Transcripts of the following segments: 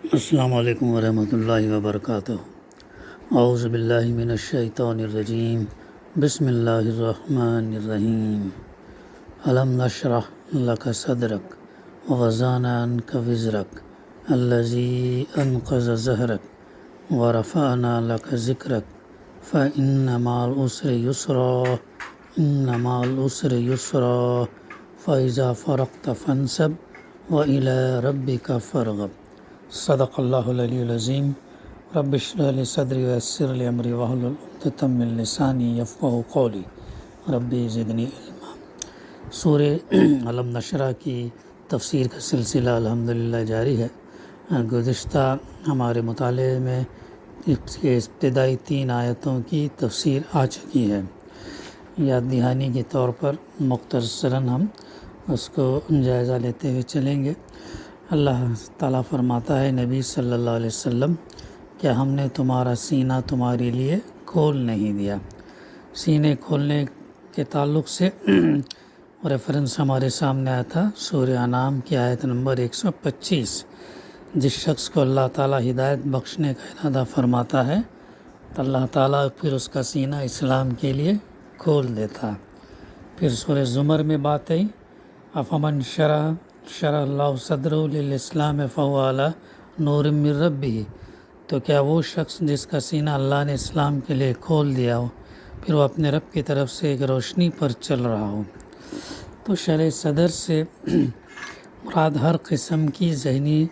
السلام علیکم ورحمۃ اللہ وبرکاتہ۔ اعوذ باللہ من الشیطان الرجیم، بسم اللہ الرحمن الرحیم۔ الم نشرح لک صدرک ووضعنا عنک وزرک الذی انقض ظہرک ورفعنا لک ذکرک فإن مع العسر یسرا ان مع العسر یسرا فإذا فرغت فانصب وإلی ربک فارغب۔ صدق اللہ العلی العظیم۔ رب اشرح لی صدری ویسر لی امری واحلل عقدۃ من لسانی یفقہوا قولی ربی زدنی علما۔ سورہ الم نشرح کی تفسیر کا سلسلہ الحمدللہ جاری ہے۔ گزشتہ ہمارے مطالعے میں اس کے ابتدائی 3 آیتوں کی تفسیر آ چکی ہے۔ یاد دہانی کے طور پر مختصراً ہم اس کو جائزہ لیتے ہوئے چلیں گے۔ اللہ تعالیٰ فرماتا ہے نبی صلی اللہ علیہ وسلم، کیا ہم نے تمہارا سینہ تمہارے لیے کھول نہیں دیا؟ سینے کھولنے کے تعلق سے ریفرنس ہمارے سامنے آیا تھا سورہ انعام کی آیت نمبر 125۔ جس شخص کو اللہ تعالیٰ ہدایت بخشنے کا ارادہ فرماتا ہے تو اللہ تعالیٰ پھر اس کا سینہ اسلام کے لیے کھول دیتا۔ پھر سورہ زمر میں بات آئی، افمن شرح اللہ صدرہ للاسلام فہو علی نور من ربہ، تو کیا وہ شخص جس کا سینہ اللہ نے اسلام کے لیے کھول دیا ہو پھر وہ اپنے رب کی طرف سے ایک روشنی پر چل رہا ہو۔ تو شرح صدر سے مراد ہر قسم کی ذہنی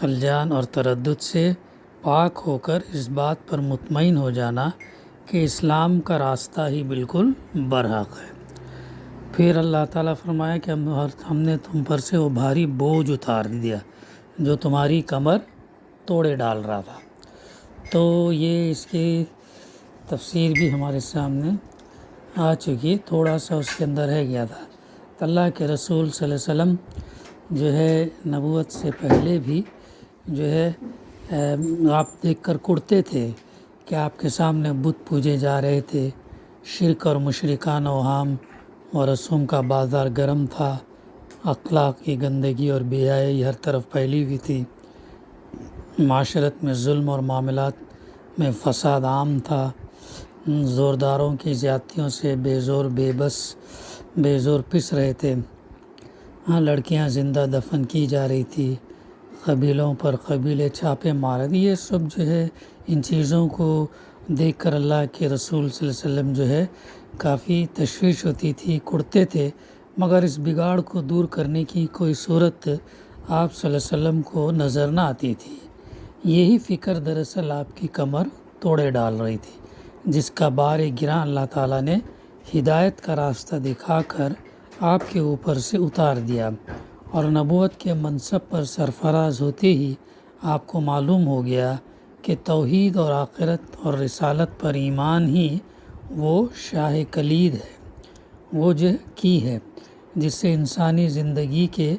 خلجان اور تردد سے پاک ہو کر اس بات پر مطمئن ہو جانا کہ اسلام کا راستہ ہی بالکل برحق ہے۔ پھر اللہ تعالیٰ فرمایا کہ ہم نے تم پر سے وہ بھاری بوجھ اتار دیا جو تمہاری کمر توڑے ڈال رہا تھا۔ تو یہ اس کی تفسیر بھی ہمارے سامنے آ چکی، تھوڑا سا اس کے اندر رہ گیا تھا۔ تو اللہ کے رسول صلی اللہ علیہ وسلم جو ہے نبوت سے پہلے بھی جو ہے آپ دیکھ کر کڑتے تھے کہ آپ کے سامنے بت پوجے جا رہے تھے، شرک اور مشرکان اوہام اور رسوم کا بازار گرم تھا، اخلاق کی گندگی اور بے حیائی ہر طرف پھیلی ہوئی تھی، معاشرت میں ظلم اور معاملات میں فساد عام تھا، زورداروں کی زیادتیوں سے بے زور بے بس بے زور پس رہے تھے، لڑکیاں زندہ دفن کی جا رہی تھی، قبیلوں پر قبیلے چھاپے مار رہے تھے۔ یہ سب جو ہے ان چیزوں کو دیکھ کر اللہ کے رسول صلی اللہ علیہ وسلم جو ہے کافی تشویش ہوتی تھی، کڑتے تھے، مگر اس بگاڑ کو دور کرنے کی کوئی صورت آپ صلی اللہ علیہ وسلم کو نظر نہ آتی تھی۔ یہی فکر دراصل آپ کی کمر توڑے ڈال رہی تھی، جس کا بار گراں اللہ تعالیٰ نے ہدایت کا راستہ دکھا کر آپ کے اوپر سے اتار دیا، اور نبوت کے منصب پر سرفراز ہوتے ہی آپ کو معلوم ہو گیا کہ توحید اور آخرت اور رسالت پر ایمان ہی وہ شاہ کلید ہے، وہ جو کی ہے جس سے انسانی زندگی کے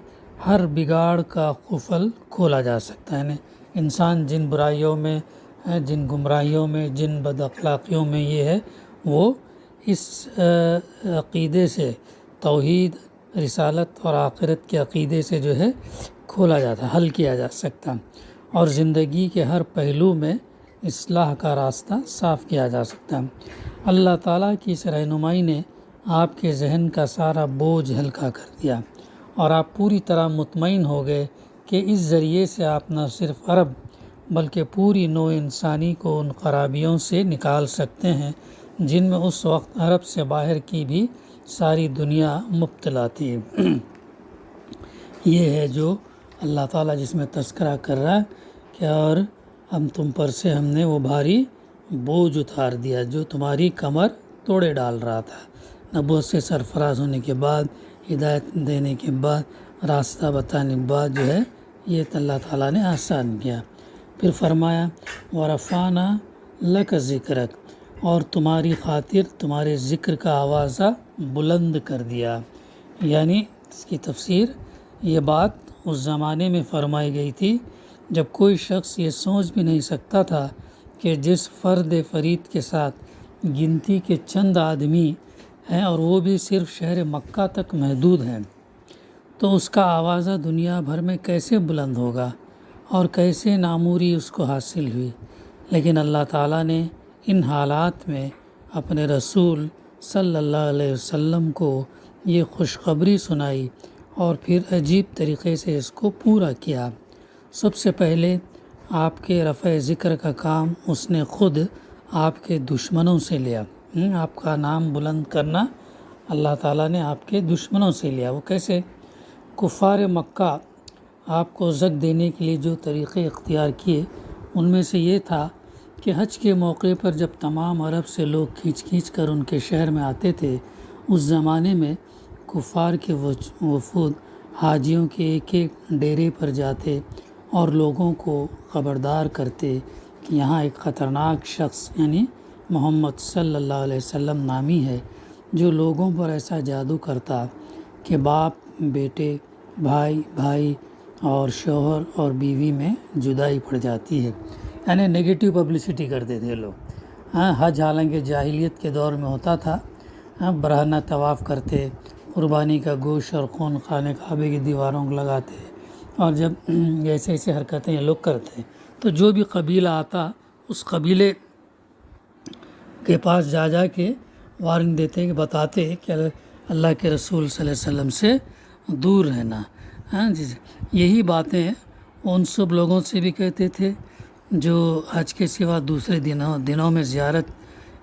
ہر بگاڑ کا قفل کھولا جا سکتا ہے۔ یعنی انسان جن برائیوں میں ہے، جن گمراہیوں میں، جن بد اخلاقیوں میں یہ ہے، وہ اس عقیدے سے، توحید، رسالت اور آخرت کے عقیدے سے جو ہے کھولا جاتا، حل کیا جا سکتا، اور زندگی کے ہر پہلو میں اصلاح کا راستہ صاف کیا جا سکتا۔ اللہ تعالیٰ کی اس رہنمائی نے آپ کے ذہن کا سارا بوجھ ہلکا کر دیا، اور آپ پوری طرح مطمئن ہو گئے کہ اس ذریعے سے آپ نہ صرف عرب بلکہ پوری نوع انسانی کو ان خرابیوں سے نکال سکتے ہیں جن میں اس وقت عرب سے باہر کی بھی ساری دنیا مبتلا تھی۔ یہ ہے جو اللہ تعالیٰ جس میں تذکرہ کر رہا ہے کہ اور تم پر سے ہم نے وہ بھاری بوجھ اتار دیا جو تمہاری کمر توڑے ڈال رہا تھا۔ نبوت سے سرفراز ہونے کے بعد، ہدایت دینے کے بعد، راستہ بتانے کے بعد جو ہے یہ اللہ تعالیٰ نے آسان کیا۔ پھر فرمایا وَرَفَعْنَا لَكَ ذِكْرَكَ، اور تمہاری خاطر تمہارے ذکر کا آوازہ بلند کر دیا۔ یعنی اس کی تفسیر، یہ بات اس زمانے میں فرمائی گئی تھی جب کوئی شخص یہ سوچ بھی نہیں سکتا تھا کہ جس فرد فرید کے ساتھ گنتی کے چند آدمی ہیں اور وہ بھی صرف شہر مکہ تک محدود ہیں، تو اس کا آوازہ دنیا بھر میں کیسے بلند ہوگا، اور کیسے ناموری اس کو حاصل ہوئی، لیکن اللہ تعالیٰ نے ان حالات میں اپنے رسول صلی اللہ علیہ وسلم کو یہ خوشخبری سنائی اور پھر عجیب طریقے سے اس کو پورا کیا۔ سب سے پہلے آپ کے رفع ذکر کا کام اس نے خود آپ کے دشمنوں سے لیا۔ آپ کا نام بلند کرنا اللہ تعالیٰ نے آپ کے دشمنوں سے لیا۔ وہ کیسے؟ کفار مکہ آپ کو زک دینے کے لیے جو طریقے اختیار کیے ان میں سے یہ تھا کہ حج کے موقع پر جب تمام عرب سے لوگ کھینچ کھینچ کر ان کے شہر میں آتے تھے، اس زمانے میں کفار کے وفود حاجیوں کے ایک ایک ڈیرے پر جاتے اور لوگوں کو خبردار کرتے کہ یہاں ایک خطرناک شخص یعنی محمد صلی اللہ علیہ وسلم نامی ہے جو لوگوں پر ایسا جادو کرتا کہ باپ بیٹے، بھائی بھائی اور شوہر اور بیوی میں جدائی پڑ جاتی ہے۔ یعنی نگیٹو پبلسٹی کرتے تھے لوگ۔ حج حالانکہ جاہلیت کے دور میں ہوتا تھا، برہنہ طواف کرتے، قربانی کا گوشت اور خون خانہ کعبے کی دیواروں کو لگاتے، اور جب ایسے ایسے حرکتیں یہ لوگ کرتے تو جو بھی قبیلہ آتا اس قبیلے کے پاس جا کے وارننگ دیتے کہ بتاتے کہ اللہ کے رسول صلی اللہ علیہ وسلم سے دور رہنا۔ یہی باتیں ان سب لوگوں سے بھی کہتے تھے جو حج کے سوا دوسرے دنوں میں زیارت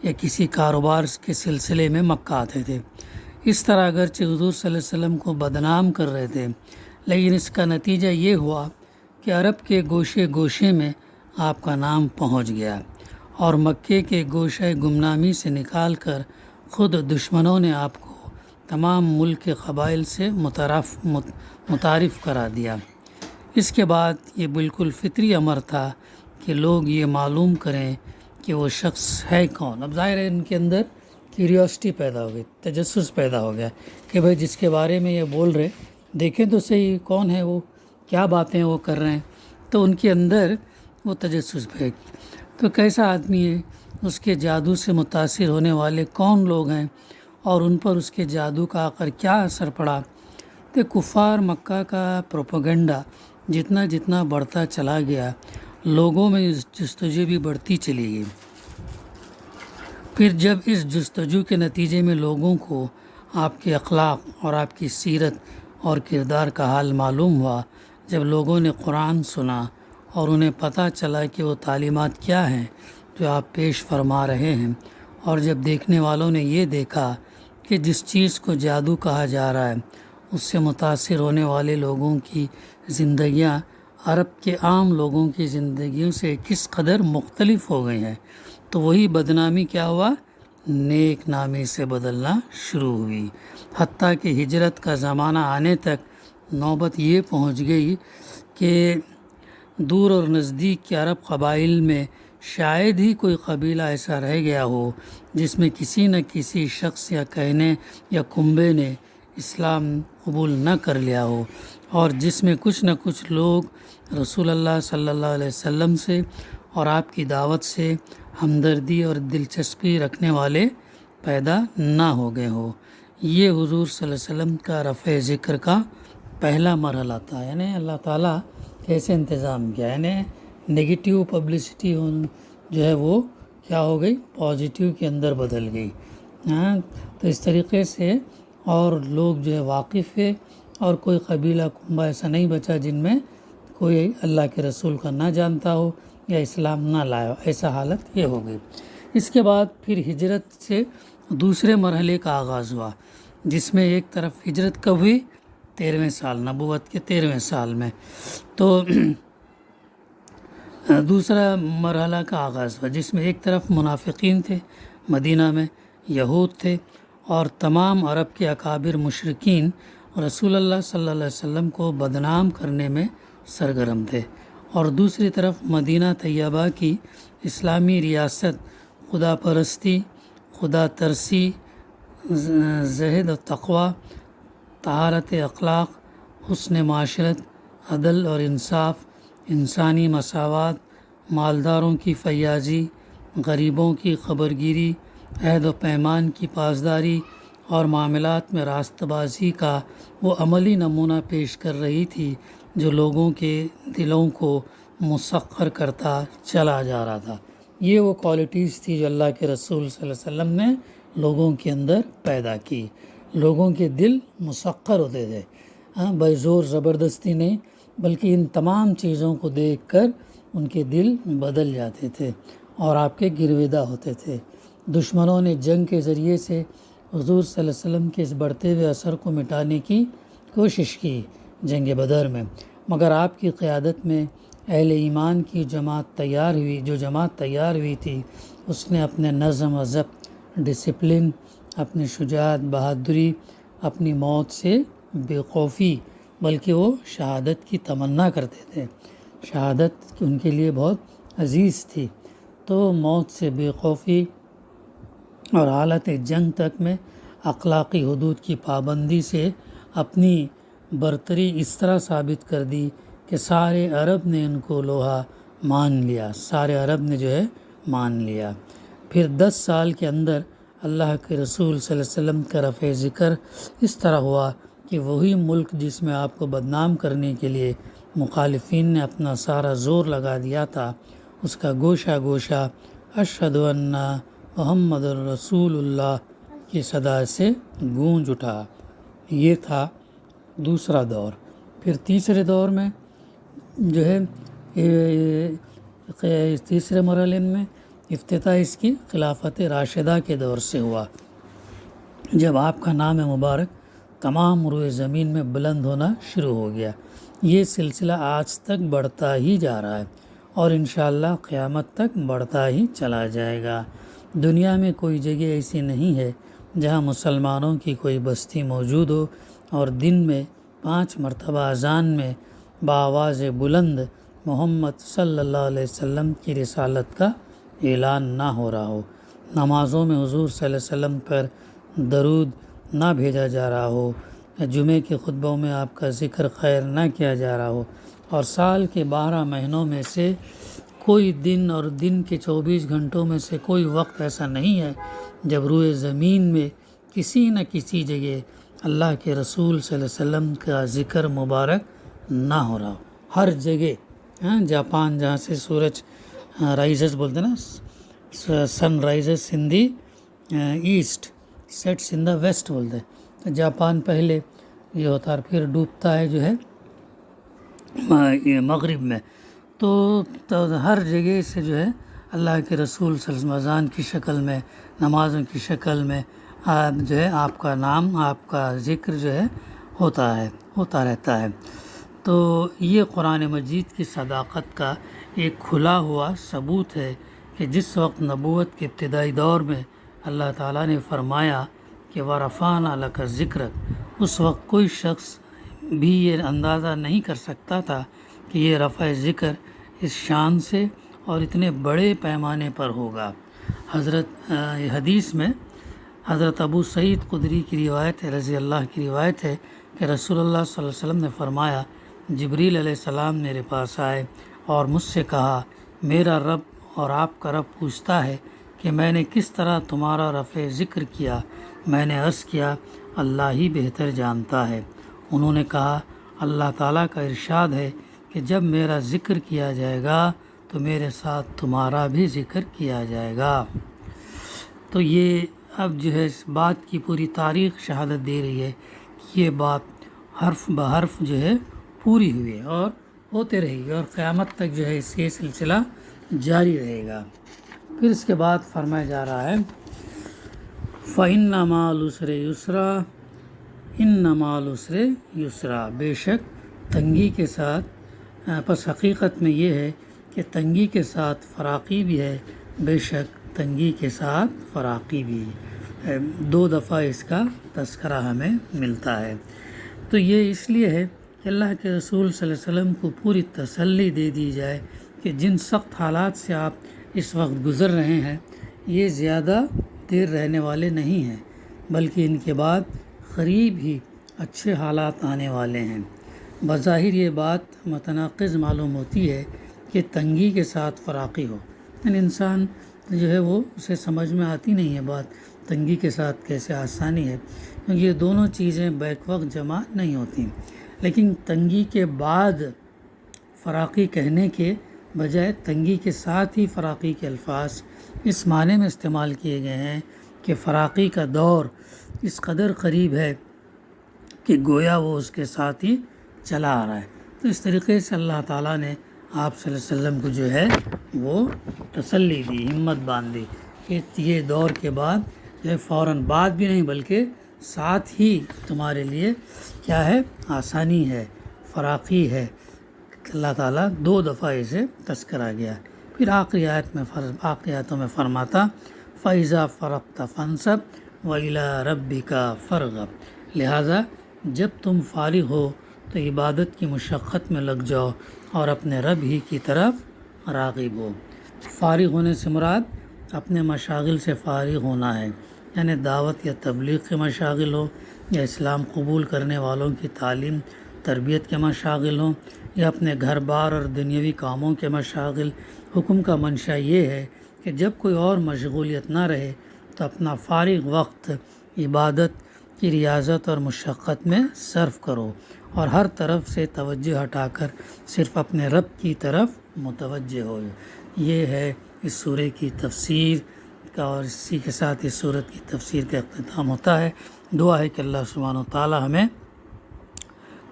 یا کسی کاروبار کے سلسلے میں مکہ آتے تھے۔ اس طرح اگرچہ حضور صلی اللہ علیہ وسلم کو بدنام کر رہے تھے، لیکن اس کا نتیجہ یہ ہوا کہ عرب کے گوشے گوشے میں آپ کا نام پہنچ گیا، اور مکے کے گوشہ گمنامی سے نکال کر خود دشمنوں نے آپ کو تمام ملک کے قبائل سے متعارف کرا دیا۔ اس کے بعد یہ بالکل فطری امر تھا کہ لوگ یہ معلوم کریں کہ وہ شخص ہے کون۔ اب ظاہر ہے ان کے اندر کیوریوسٹی پیدا ہو گئی، تجسس پیدا ہو گیا کہ بھئی جس کے بارے میں یہ بول رہے دیکھیں تو صحیح کون ہے وہ، کیا باتیں وہ کر رہے ہیں۔ تو ان کے اندر وہ تجسس ہے تو کیسا آدمی ہے، اس کے جادو سے متاثر ہونے والے کون لوگ ہیں اور ان پر اس کے جادو کا آخر کیا اثر پڑا۔ تو کفار مکہ کا پروپیگنڈا جتنا بڑھتا چلا گیا، لوگوں میں جستجو بھی بڑھتی چلی گئی۔ پھر جب اس جستجو کے نتیجے میں لوگوں کو آپ کے اخلاق اور آپ کی سیرت اور کردار کا حال معلوم ہوا، جب لوگوں نے قرآن سنا اور انہیں پتہ چلا کہ وہ تعلیمات کیا ہیں جو آپ پیش فرما رہے ہیں، اور جب دیکھنے والوں نے یہ دیکھا کہ جس چیز کو جادو کہا جا رہا ہے اس سے متاثر ہونے والے لوگوں کی زندگیاں عرب کے عام لوگوں کی زندگیوں سے کس قدر مختلف ہو گئی ہیں، تو وہی بدنامی کیا ہوا، نیک نامی سے بدلنا شروع ہوئی، حتیٰ کہ ہجرت کا زمانہ آنے تک نوبت یہ پہنچ گئی کہ دور اور نزدیک کے عرب قبائل میں شاید ہی کوئی قبیلہ ایسا رہ گیا ہو جس میں کسی نہ کسی شخص یا کہنے یا کنبے نے اسلام قبول نہ کر لیا ہو، اور جس میں کچھ نہ کچھ لوگ رسول اللہ صلی اللہ علیہ وسلم سے اور آپ کی دعوت سے ہمدردی اور دلچسپی رکھنے والے پیدا نہ ہو گئے ہو۔ یہ حضور صلی اللہ علیہ وسلم کا رفع ذکر کا پہلا مرحلہ تھا۔ یعنی اللہ تعالیٰ کیسے انتظام کیا، یعنی نگیٹیو پبلسٹی جو ہے وہ کیا ہو گئی، پازیٹیو کے اندر بدل گئی۔ تو اس طریقے سے اور لوگ جو ہے واقف ہے، اور کوئی قبیلہ کنبہ ایسا نہیں بچا جن میں کوئی اللہ کے رسول کا نہ جانتا ہو یا اسلام نہ لایا ہو، ایسا حالت یہ ہو گئی۔ اس کے بعد پھر ہجرت سے دوسرے مرحلے کا آغاز ہوا، جس میں ایک طرف ہجرت کب ہوئی، 13ویں سال، نبوت کے 13ویں سال میں، تو دوسرا مرحلہ کا آغاز ہوا جس میں ایک طرف منافقین تھے، مدینہ میں یہود تھے اور تمام عرب کے اکابر مشرکین رسول اللہ صلی اللہ علیہ وسلم کو بدنام کرنے میں سرگرم تھے، اور دوسری طرف مدینہ طیبہ کی اسلامی ریاست خدا پرستی، خدا ترسی، زہد و تقوی، طہارت اخلاق، حسن معاشرت، عدل اور انصاف، انسانی مساوات، مالداروں کی فیاضی، غریبوں کی خبرگیری، عہد و پیمان کی پاسداری اور معاملات میں راست بازی کا وہ عملی نمونہ پیش کر رہی تھی جو لوگوں کے دلوں کو مسخر کرتا چلا جا رہا تھا۔ یہ وہ کوالٹیز تھی جو اللہ کے رسول صلی اللہ علیہ وسلم نے لوگوں کے اندر پیدا کی۔ لوگوں کے دل مسخر ہوتے تھے، بے زور زبردستی نہیں، بلکہ ان تمام چیزوں کو دیکھ کر ان کے دل بدل جاتے تھے اور آپ کے گرویدہ ہوتے تھے۔ دشمنوں نے جنگ کے ذریعے سے حضور صلی اللہ علیہ وسلم کے اس بڑھتے ہوئے اثر کو مٹانے کی کوشش کی جنگ بدر میں، مگر آپ کی قیادت میں اہل ایمان کی جماعت تیار ہوئی تھی، اس نے اپنے نظم و ضبط، ڈسپلن، اپنی شجاعت، بہادری، اپنی موت سے بے خوفی، بلکہ وہ شہادت کی تمنا کرتے تھے، شہادت ان کے لیے بہت عزیز تھی، تو موت سے بے خوفی اور حالت جنگ تک میں اخلاقی حدود کی پابندی سے اپنی برتری اس طرح ثابت کر دی کہ سارے عرب نے ان کو لوہا مان لیا، سارے عرب نے جو ہے مان لیا۔ پھر 10 سال کے اندر اللہ کے رسول صلی اللہ علیہ وسلم کا رفع ذکر اس طرح ہوا کہ وہی ملک جس میں آپ کو بدنام کرنے کے لیے مخالفین نے اپنا سارا زور لگا دیا تھا، اس کا گوشہ گوشہ اشہد ان محمد الرسول اللہ کی صدا سے گونج اٹھا۔ یہ تھا دوسرا دور۔ پھر تیسرے دور میں جو ہے تیسرے مرحلے میں افتتاح اس کی خلافت راشدہ کے دور سے ہوا، جب آپ کا نام مبارک تمام روئے زمین میں بلند ہونا شروع ہو گیا۔ یہ سلسلہ آج تک بڑھتا ہی جا رہا ہے اور انشاءاللہ قیامت تک بڑھتا ہی چلا جائے گا۔ دنیا میں کوئی جگہ ایسی نہیں ہے جہاں مسلمانوں کی کوئی بستی موجود ہو اور دن میں 5 مرتبہ اذان میں بآواز بلند محمد صلی اللہ علیہ وسلم کی رسالت کا اعلان نہ ہو رہا ہو، نمازوں میں حضور صلی اللہ علیہ وسلم پر درود نہ بھیجا جا رہا ہو، جمعے کے خطبوں میں آپ کا ذکر خیر نہ کیا جا رہا ہو، اور سال کے 12 مہینوں میں سے کوئی دن اور دن کے 24 گھنٹوں میں سے کوئی وقت ایسا نہیں ہے جب روئے زمین میں کسی نہ کسی جگہ اللہ کے رسول صلی اللہ علیہ وسلم کا ذکر مبارک نہ ہو رہا ہو۔ ہر جگہ، جاپان جہاں سے سورج رائزز بولتے ہیں نا، sun rises in the east sets in the west بولتے ہیں، تو جاپان پہلے یہ ہوتا ہے، پھر ڈوبتا ہے جو ہے مغرب میں، تو ہر جگہ سے جو ہے اللہ کے رسول صلی اللہ علیہ وسلم اذان کی شکل میں، نمازوں کی شکل میں جو ہے آپ کا نام، آپ کا ذکر جو ہے ہوتا رہتا ہے۔ تو یہ قرآن مجید کی صداقت کا ایک کھلا ہوا ثبوت ہے کہ جس وقت نبوت کے ابتدائی دور میں اللہ تعالیٰ نے فرمایا کہ وَرَفَعْنَا لَكَ ذِكْرَكَ، اس وقت کوئی شخص بھی یہ اندازہ نہیں کر سکتا تھا کہ یہ رفع ذکر اس شان سے اور اتنے بڑے پیمانے پر ہوگا۔ حدیث میں حضرت ابو سعید خدری کی روایت ہے، رضی اللہ کی روایت ہے کہ رسول اللہ صلی اللہ علیہ وسلم نے فرمایا، جبریل علیہ السلام میرے پاس آئے اور مجھ سے کہا، میرا رب اور آپ کا رب پوچھتا ہے کہ میں نے کس طرح تمہارا رفع ذکر کیا۔ میں نے عرض کیا، اللہ ہی بہتر جانتا ہے۔ انہوں نے کہا، اللہ تعالیٰ کا ارشاد ہے کہ جب میرا ذکر کیا جائے گا تو میرے ساتھ تمہارا بھی ذکر کیا جائے گا۔ تو یہ اب جو ہے اس بات کی پوری تاریخ شہادت دے رہی ہے کہ یہ بات حرف بحرف جو ہے پوری ہوئی ہے اور ہوتے رہے گی، اور قیامت تک جو ہے اس یہ سلسلہ جاری رہے گا۔ پھر اس کے بعد فرمایا جا رہا ہے، فَإِنَّ مَعَ الْعُسْرِ يُسْرًا، إِنَّ مَعَ الْعُسْرِ يُسْرًا، بے شک تنگی کے ساتھ، پس حقیقت میں یہ ہے کہ تنگی کے ساتھ فراقی بھی ہے، بے شک تنگی کے ساتھ فراقی بھی ہے۔ 2 دفعہ اس کا تذکرہ ہمیں ملتا ہے۔ تو یہ اس لیے ہے کہ اللہ کے رسول صلی اللہ علیہ وسلم کو پوری تسلی دے دی جائے کہ جن سخت حالات سے آپ اس وقت گزر رہے ہیں یہ زیادہ دیر رہنے والے نہیں ہیں، بلکہ ان کے بعد قریب ہی اچھے حالات آنے والے ہیں۔ بظاہر یہ بات متناقض معلوم ہوتی ہے کہ تنگی کے ساتھ فراقی ہو، یعنی انسان جو ہے وہ اسے سمجھ میں آتی نہیں ہے بات، تنگی کے ساتھ کیسے آسانی ہے، کیونکہ یہ دونوں چیزیں بیک وقت جمع نہیں ہوتی۔ لیکن تنگی کے بعد فراقی کہنے کے بجائے تنگی کے ساتھ ہی فراقی کے الفاظ اس معنی میں استعمال کیے گئے ہیں کہ فراقی کا دور اس قدر قریب ہے کہ گویا وہ اس کے ساتھ ہی چلا آ رہا ہے۔ تو اس طریقے سے اللہ تعالیٰ نے آپ صلی اللہ علیہ وسلم کو جو ہے وہ تسلی دی، ہمت باندھی کہ یہ دور کے بعد جو ہے فوراً بعد بھی نہیں بلکہ ساتھ ہی تمہارے لیے کیا ہے، آسانی ہے، فراقی ہے۔ اللہ تعالیٰ 2 دفعہ اسے تذکرہ گیا۔ پھر آخری آیاتوں میں فرماتا فَإِذَا فَرَغْتَ فَانْصَبْ وَإِلَىٰ رَبِّكَ فَارْغَب، لہٰذا جب تم فارغ ہو تو عبادت کی مشقت میں لگ جاؤ اور اپنے رب ہی کی طرف راغب ہو۔ فارغ ہونے سے مراد اپنے مشاغل سے فارغ ہونا ہے، یعنی دعوت یا تبلیغ کے مشاغل ہو، یا اسلام قبول کرنے والوں کی تعلیم تربیت کے مشاغل ہوں، یا اپنے گھر بار اور دنیاوی کاموں کے مشاغل۔ حکم کا منشا یہ ہے کہ جب کوئی اور مشغولیت نہ رہے تو اپنا فارغ وقت عبادت کی ریاضت اور مشقت میں صرف کرو، اور ہر طرف سے توجہ ہٹا کر صرف اپنے رب کی طرف متوجہ ہو۔ یہ ہے اس سورہ کی تفسیر کا، اور اسی کے ساتھ اس سورت کی تفسیر کا اختتام ہوتا ہے۔ دعا ہے کہ اللہ سبحانہ و تعالی ہمیں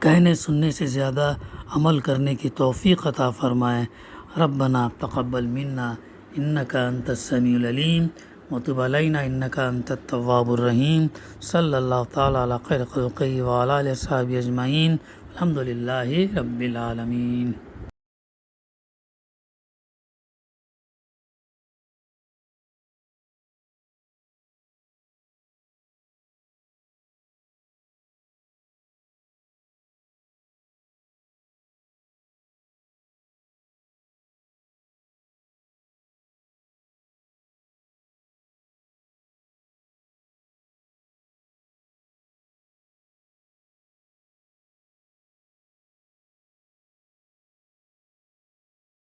کہنے سننے سے زیادہ عمل کرنے کی توفیق عطا فرمائے۔ ربنا تقبل منا انک انت السمیع العلیم وتب علینا انک انت التواب الرحیم۔ صلی اللہ تعالی علی خیر خلقہ وعلی آلہ وصحبہ اجمعین۔ الحمد للہ رب العالمین۔